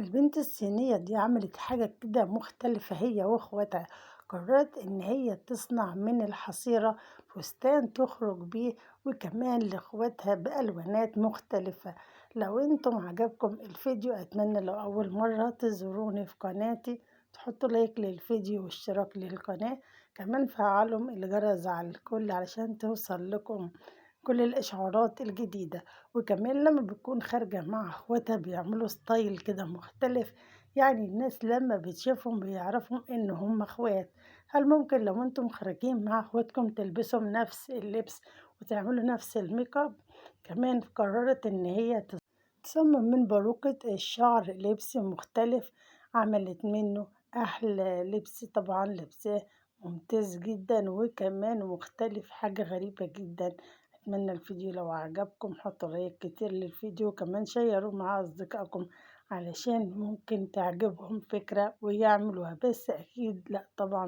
البنت الصينية دي عملت حاجة كده مختلفة هي واخواتها. قررت إن هي تصنع من الحصيرة فستان تخرج بيه، وكمان لاخواتها بألوانات مختلفة. لو انتم عجبكم الفيديو أتمنى لو أول مرة تزوروني في قناتي تحطوا لايك للفيديو واشتراك للقناة، كمان فعلوا الجرس على الكل علشان توصل لكم كل الإشعارات الجديدة. وكمان لما بتكون خارجة مع اخواتها بيعملوا ستايل كده مختلف، يعني الناس لما بتشوفهم بيعرفوا ان هم اخوات. هل ممكن لو انتم خارجين مع اخواتكم تلبسوا نفس اللبس وتعملوا نفس الميك اب؟ كمان قررت ان هي تصمم من باروكة الشعر لبس مختلف، عملت منه أحلى لبس، طبعا لبسه ممتاز جدا وكمان مختلف، حاجة غريبة جدا. أتمنى الفيديو لو عجبكم حطوا لايك كتير للفيديو، وكمان شيروا مع أصدقائكم علشان ممكن تعجبهم فكرة ويعملوها، بس أكيد لأ طبعا